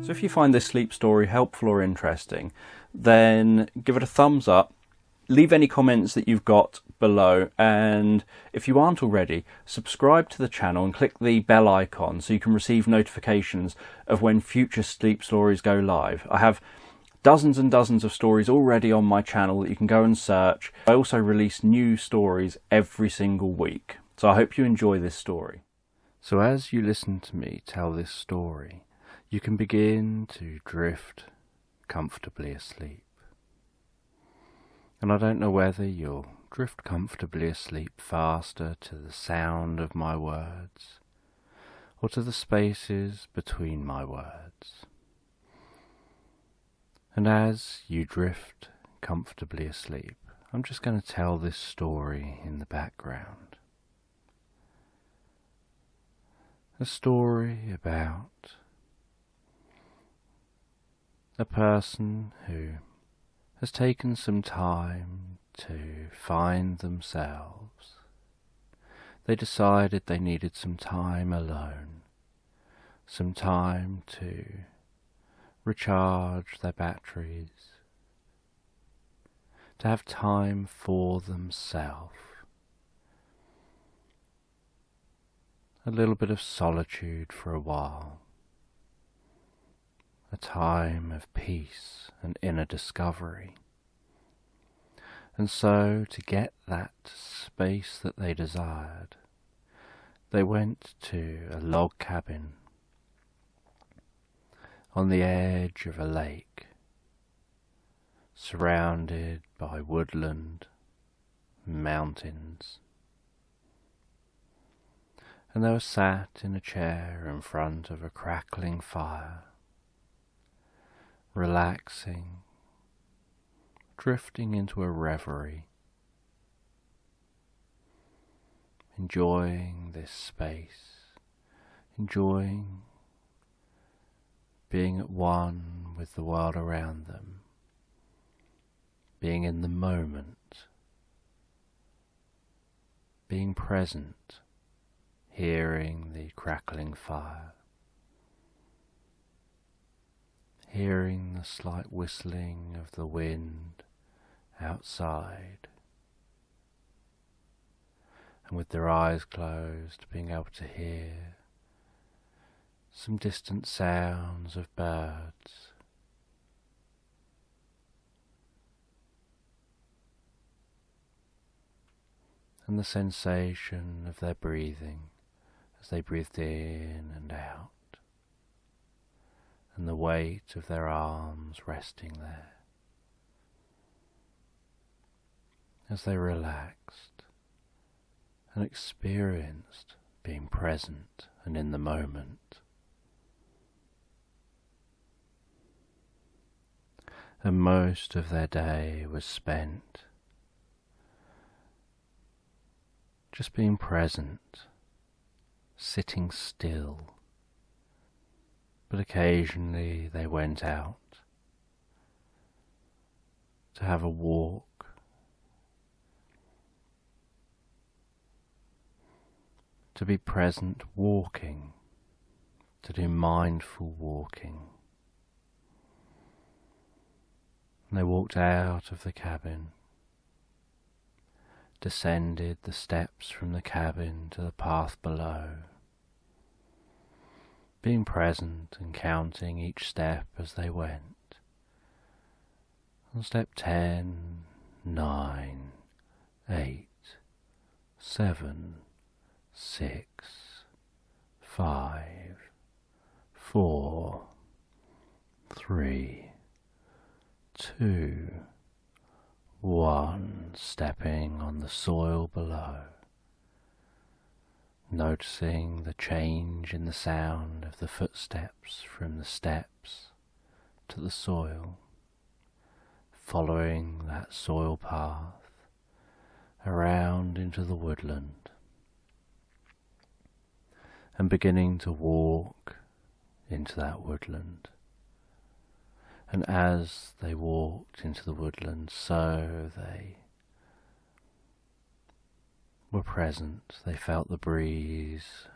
So if you find this sleep story helpful or interesting, then give it a thumbs up, leave any comments that you've got below, and if you aren't already, subscribe to the channel and click the bell icon so you can receive notifications of when future sleep stories go live. I have dozens and dozens of stories already on my channel that you can go and search. I also release new stories every single week, so I hope you enjoy this story. So as you listen to me tell this story, you can begin to drift comfortably asleep. And I don't know whether you'll drift comfortably asleep faster to the sound of my words or to the spaces between my words. And as you drift comfortably asleep, I'm just going to tell this story in the background. A story about a person who has taken some time to find themselves. They decided they needed some time alone, some time to recharge their batteries, to have time for themselves. A little bit of solitude for a while. A time of peace and inner discovery. And so, to get that space that they desired, they went to a log cabin on the edge of a lake, surrounded by woodland, mountains. And they were sat in a chair in front of a crackling fire, relaxing, drifting into a reverie, enjoying this space, enjoying being at one with the world around them, being in the moment, being present, hearing the crackling fire, hearing the slight whistling of the wind outside, and with their eyes closed, being able to hear some distant sounds of birds, and the sensation of their breathing as they breathed in and out, and the weight of their arms resting there as they relaxed and experienced being present and in the moment. And most of their day was spent just being present, sitting still. But occasionally they went out to have a walk, to be present walking, to do mindful walking. And they walked out of the cabin, descended the steps from the cabin to the path below, being present and counting each step as they went. On step 10, 9, 8, 7, 6, 5, 4, 3, 2, 1, stepping on the soil below, noticing the change in the sound of the footsteps from the steps to the soil, following that soil path around into the woodland, and beginning to walk into that woodland. And as they walked into the woodland, so they were present. They felt the breeze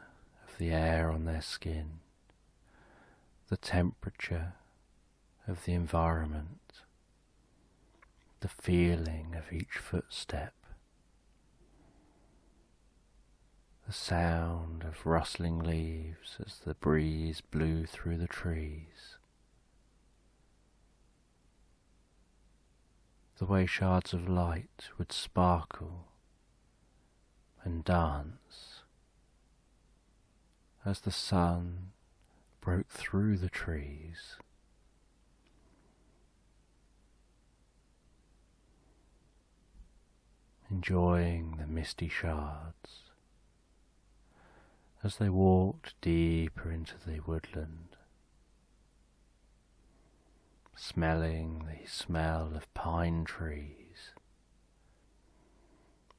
of the air on their skin, the temperature of the environment, the feeling of each footstep, the sound of rustling leaves as the breeze blew through the trees, the way shards of light would sparkle and dance as the sun broke through the trees. Enjoying the misty shards as they walked deeper into the woodland, smelling the smell of pine trees,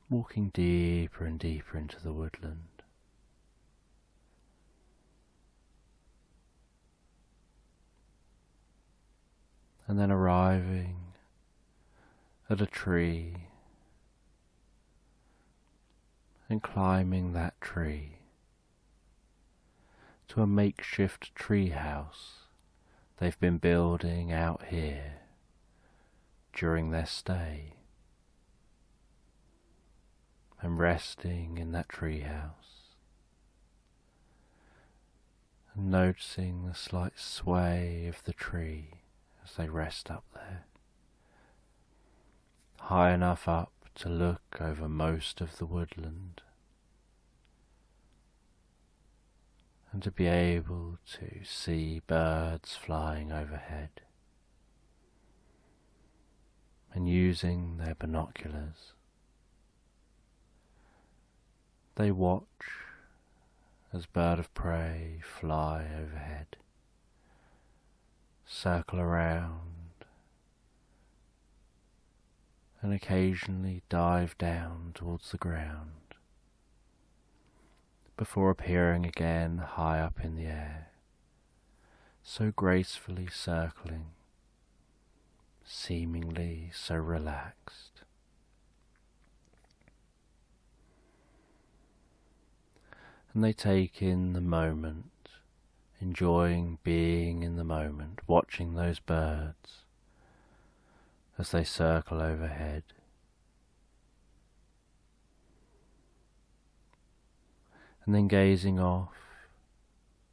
walking deeper and deeper into the woodland. And then arriving at a tree and climbing that tree to a makeshift treehouse they've been building out here during their stay, and resting in that treehouse and noticing the slight sway of the tree as they rest up there, high enough up to look over most of the woodland and to be able to see birds flying overhead, and using their binoculars they watch as birds of prey fly overhead, circle around, and occasionally dive down towards the ground before appearing again high up in the air, so gracefully circling, seemingly so relaxed. And they take in the moment, enjoying being in the moment, watching those birds as they circle overhead. And then gazing off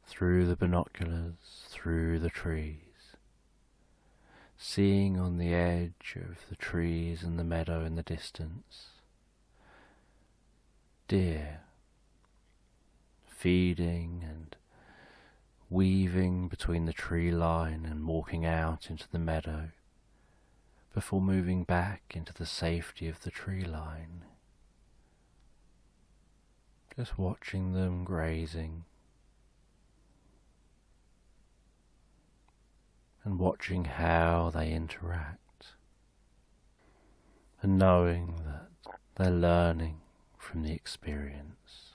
through the binoculars, through the trees, seeing on the edge of the trees and the meadow in the distance deer feeding and weaving between the tree line and walking out into the meadow before moving back into the safety of the tree line. Just watching them grazing and watching how they interact, and knowing that they're learning from the experience.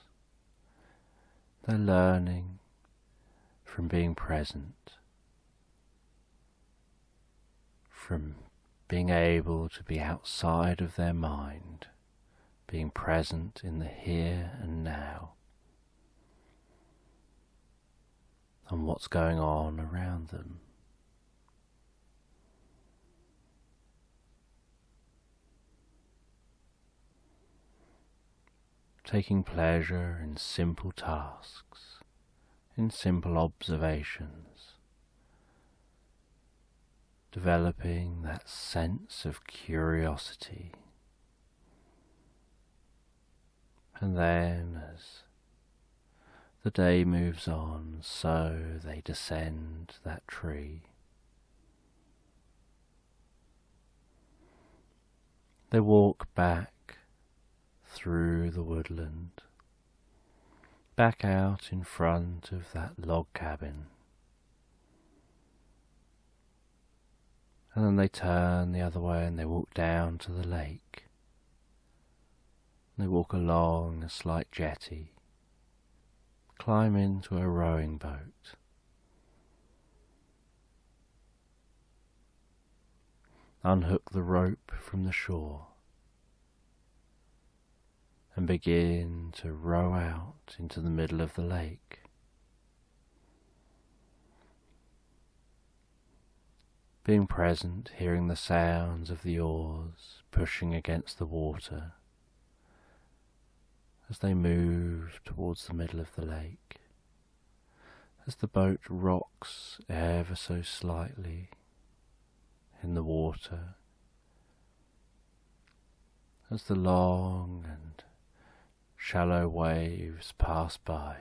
They're learning from being present, from being able to be outside of their mind, being present in the here and now, and what's going on around them. Taking pleasure in simple tasks, in simple observations, developing that sense of curiosity. And then as the day moves on, so they descend that tree. They walk back through the woodland, back out in front of that log cabin, and then they turn the other way and they walk down to the lake. They walk along a slight jetty, climb into a rowing boat, unhook the rope from the shore, and begin to row out into the middle of the lake. being present, hearing the sounds of the oars pushing against the water as they move towards the middle of the lake, as the boat rocks ever so slightly in the water, as the long and shallow waves pass by,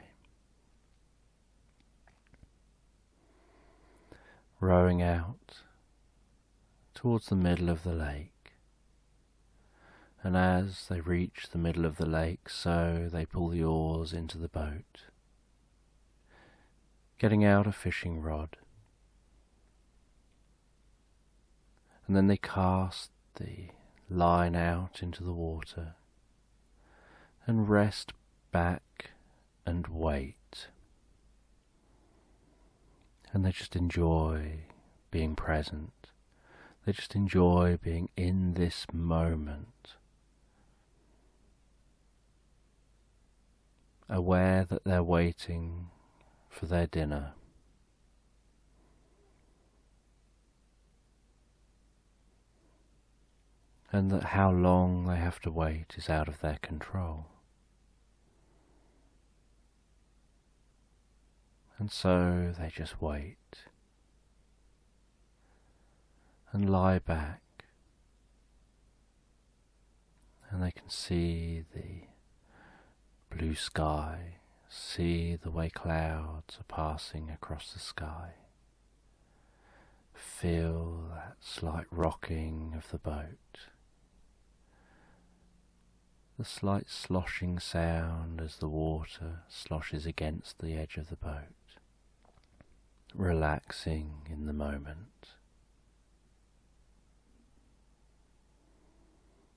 rowing out towards the middle of the lake. And as they reach the middle of the lake, so they pull the oars into the boat, getting out a fishing rod, and then they cast the line out into the water and rest back and wait. And they just enjoy being present. They just enjoy being in this moment, aware that they're waiting for their dinner. And that how long they have to wait is out of their control. And so they just wait and lie back, and they can see the blue sky, see the way clouds are passing across the sky, feel that slight rocking of the boat, the slight sloshing sound as the water sloshes against the edge of the boat, relaxing in the moment.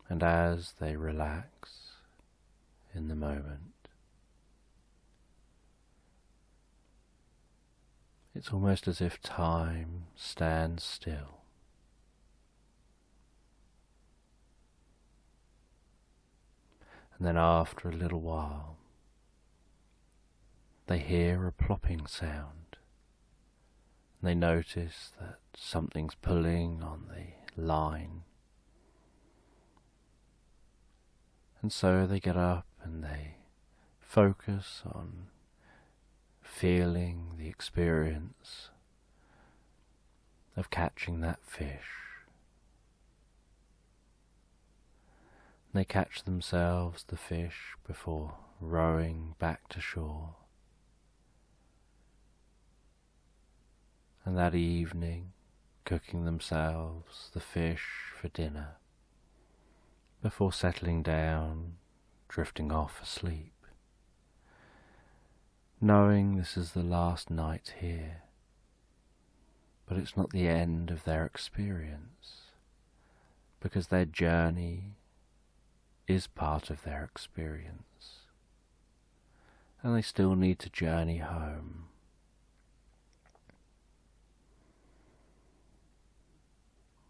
And as they relax in the moment, it's almost as if time stands still. And then after a little while, they hear a plopping sound. And they notice that something's pulling on the line. And so they get up and they focus on feeling the experience of catching that fish. They catch themselves the fish before rowing back to shore. And that evening, cooking themselves the fish for dinner, before settling down, drifting off asleep, knowing this is the last night here. But it's not the end of their experience, because their journey is part of their experience, and they still need to journey home.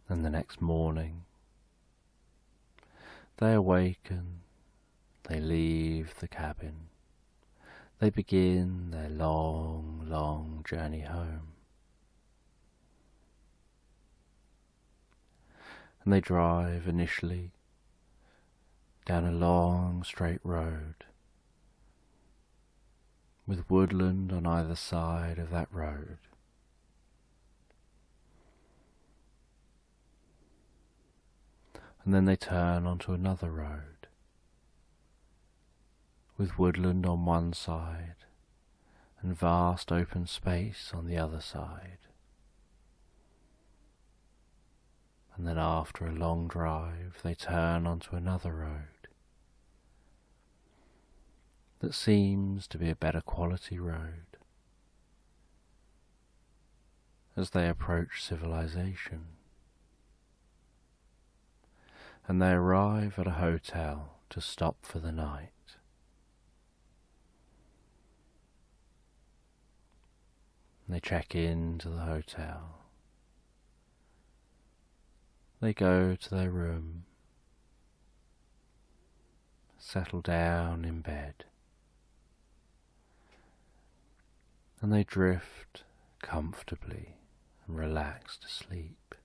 And the next morning, they awaken, they leave the cabin, they begin their long, long journey home. And they drive initially down a long straight road, with woodland on either side of that road. And then they turn onto another road, with woodland on one side and vast open space on the other side. And then after a long drive they turn onto another road that seems to be a better quality road as they approach civilization. And they arrive at a hotel to stop for the night. And they check into the hotel. They go to their room, settle down in bed, and they drift comfortably and relaxed asleep.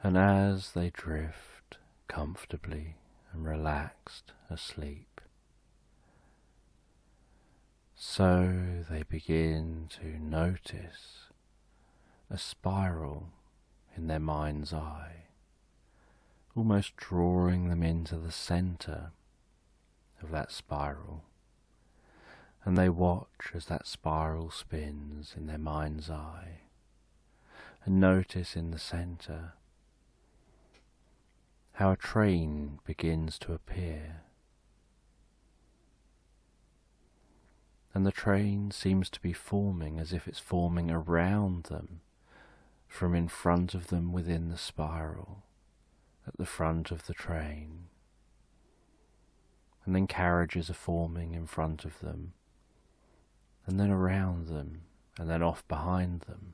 And as they drift comfortably and relaxed asleep, so they begin to notice a spiral in their mind's eye, almost drawing them into the center of that spiral. And they watch as that spiral spins in their mind's eye, and notice in the center how a train begins to appear. And the train seems to be forming as if it's forming around them, from in front of them within the spiral, at the front of the train. And then carriages are forming in front of them, and then around them, and then off behind them.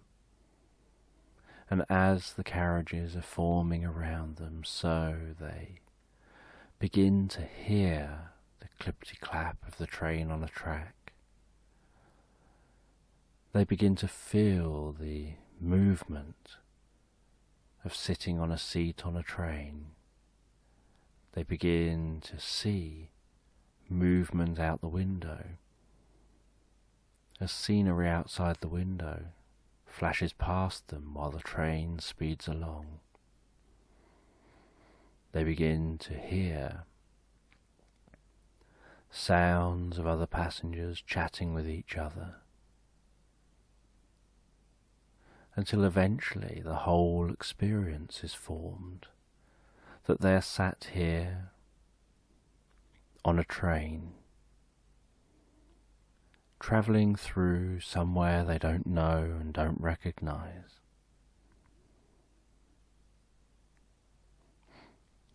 And as the carriages are forming around them, so they begin to hear the clippity-clap of the train on a track. They begin to feel the movement of sitting on a seat on a train. They begin to see movement out the window, as scenery outside the window flashes past them while the train speeds along. They begin to hear sounds of other passengers chatting with each other, until eventually the whole experience is formed, that they're sat here on a train, travelling through somewhere they don't know and don't recognise.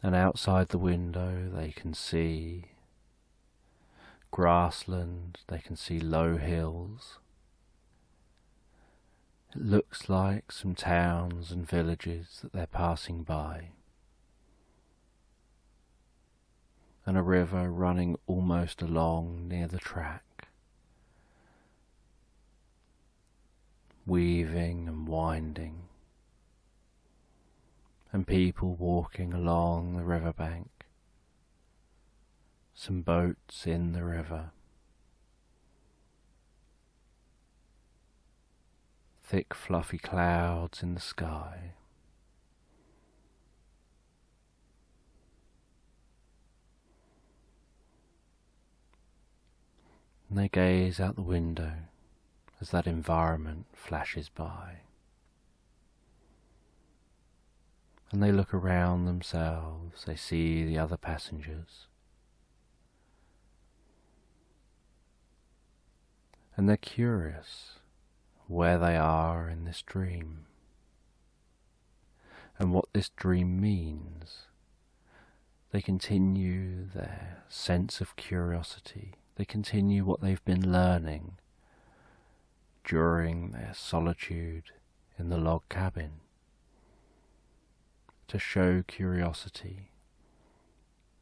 And outside the window they can see grassland, they can see low hills. It looks like some towns and villages that they're passing by, and a river running almost along near the track, weaving and winding, and people walking along the riverbank, some boats in the river, thick fluffy clouds in the sky. And they gaze out the window as that environment flashes by. And they look around themselves, they see the other passengers. And they're curious where they are in this dream, and what this dream means. They continue their sense of curiosity, they continue what they've been learning during their solitude in the log cabin, to show curiosity,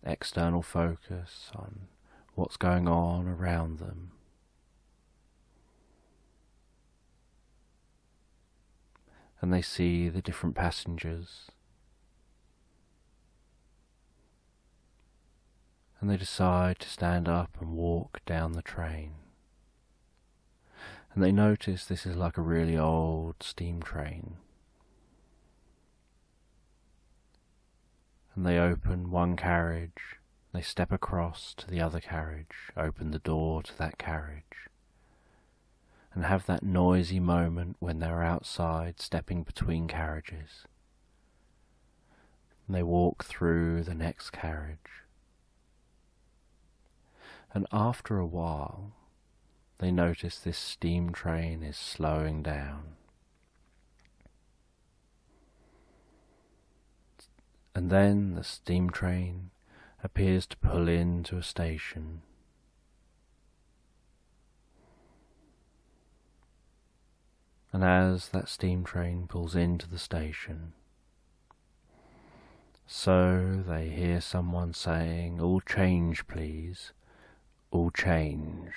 external focus on what's going on around them. And they see the different passengers, and they decide to stand up and walk down the train. And they notice this is like a really old steam train. And they open one carriage, they step across to the other carriage, open the door to that carriage, and have that noisy moment when they're outside stepping between carriages. And they walk through the next carriage. And after a while, they notice this steam train is slowing down. And then the steam train appears to pull into a station. And as that steam train pulls into the station, so they hear someone saying, "All change, please, all change."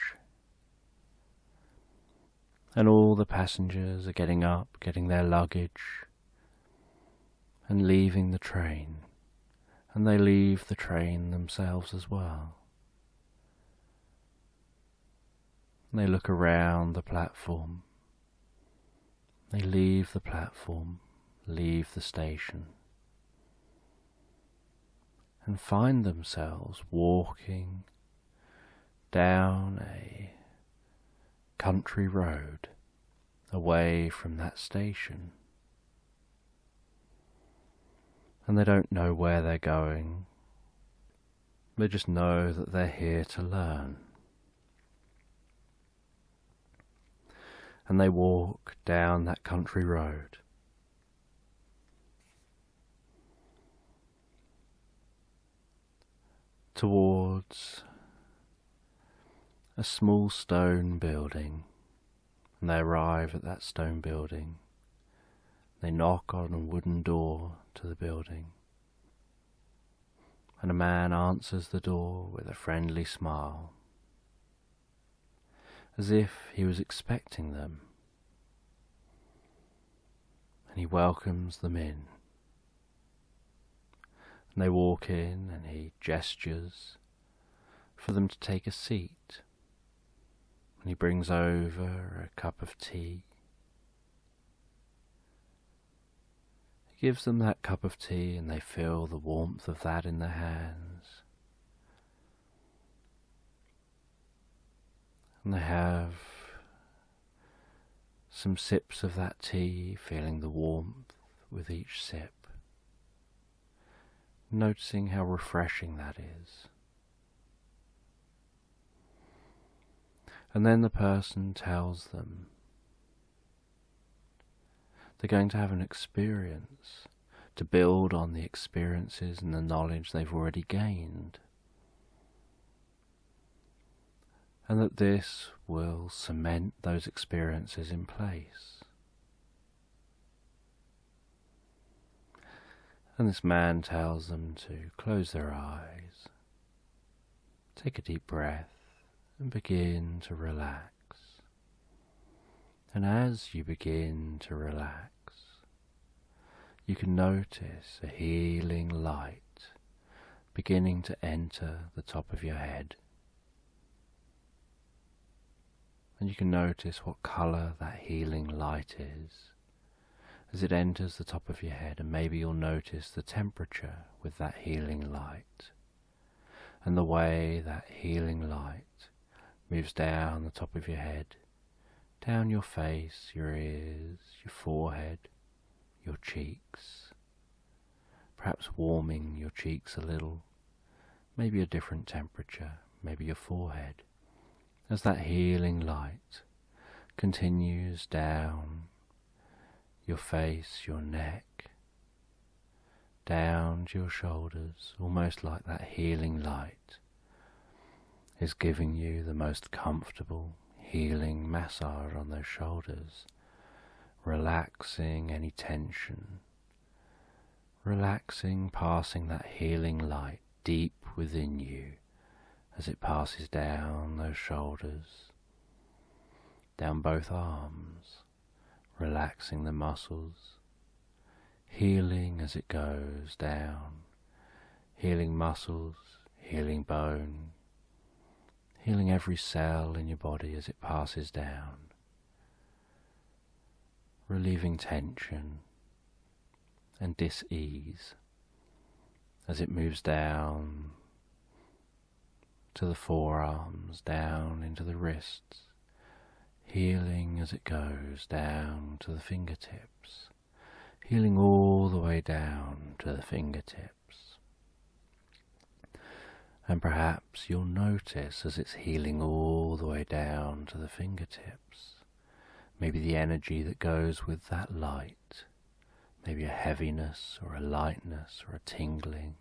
And all the passengers are getting up, getting their luggage, and leaving the train. And they leave the train themselves as well. And they look around the platform. They leave the platform, leave the station, and find themselves walking down a country road away from that station. And they don't know where they're going. They just know that they're here to learn. And they walk down that country road. Towards a small stone building, and they arrive at that stone building. They knock on a wooden door to the building, and a man answers the door with a friendly smile, as if he was expecting them, and he welcomes them in. And they walk in, and he gestures for them to take a seat. And he brings over a cup of tea. He gives them that cup of tea, and they feel the warmth of that in their hands. And they have some sips of that tea, feeling the warmth with each sip, noticing how refreshing that is. And then the person tells them they're going to have an experience to build on the experiences and the knowledge they've already gained, and that this will cement those experiences in place. And this man tells them to close their eyes, take a deep breath, and begin to relax. And as you begin to relax, you can notice a healing light beginning to enter the top of your head. And you can notice what colour that healing light is as it enters the top of your head, and maybe you'll notice the temperature with that healing light and the way that healing light moves down the top of your head, down your face, your ears, your forehead, your cheeks, perhaps warming your cheeks a little, maybe a different temperature, maybe your forehead, as that healing light continues down your face, your neck, down to your shoulders, almost like that healing light is giving you the most comfortable healing massage on those shoulders, relaxing any tension, relaxing, passing that healing light deep within you as it passes down those shoulders, down both arms, relaxing the muscles, healing as it goes down, healing muscles, healing bone, healing every cell in your body as it passes down, relieving tension and dis-ease as it moves down to the forearms, down into the wrists, healing as it goes down to the fingertips, healing all the way down to the fingertips. And perhaps you'll notice as it's healing all the way down to the fingertips, maybe the energy that goes with that light, maybe a heaviness or a lightness or a tingling,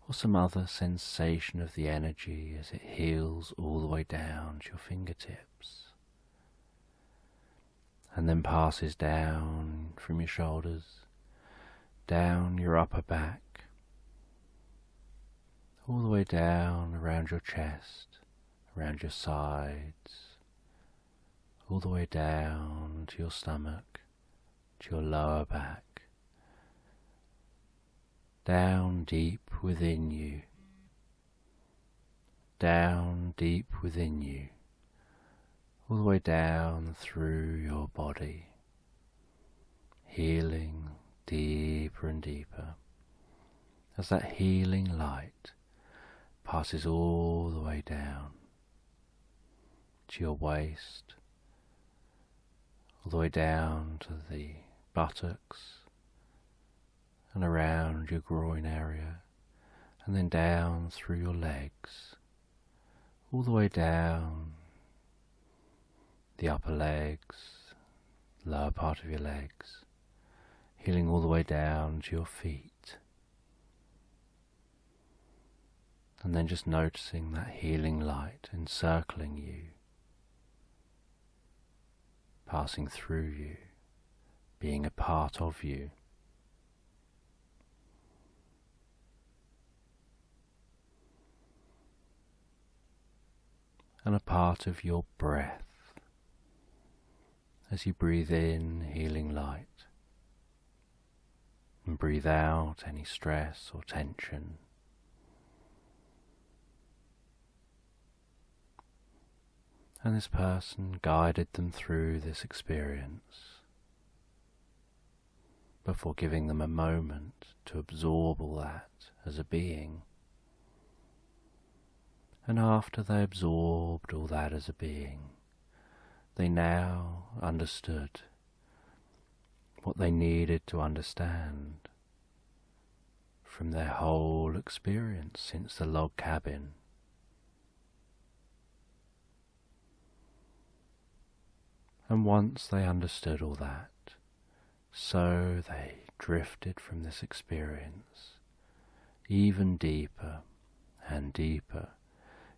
or some other sensation of the energy as it heals all the way down to your fingertips, and then passes down from your shoulders, down your upper back, all the way down around your chest, around your sides, all the way down to your stomach, to your lower back, down deep within you, down deep within you, all the way down through your body, healing deeper and deeper as that healing light passes all the way down to your waist, all the way down to the buttocks and around your groin area, and then down through your legs, all the way down the upper legs, lower part of your legs, healing all the way down to your feet. And then just noticing that healing light encircling you, passing through you, being a part of you. And a part of your breath as you breathe in healing light and breathe out any stress or tension. And this person guided them through this experience before giving them a moment to absorb all that as a being. And after they absorbed all that as a being, they now understood what they needed to understand from their whole experience since the log cabin. And once they understood all that, so they drifted from this experience even deeper and deeper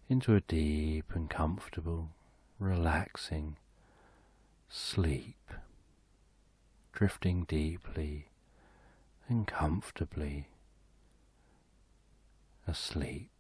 into a deep and comfortable, relaxing sleep, drifting deeply and comfortably asleep.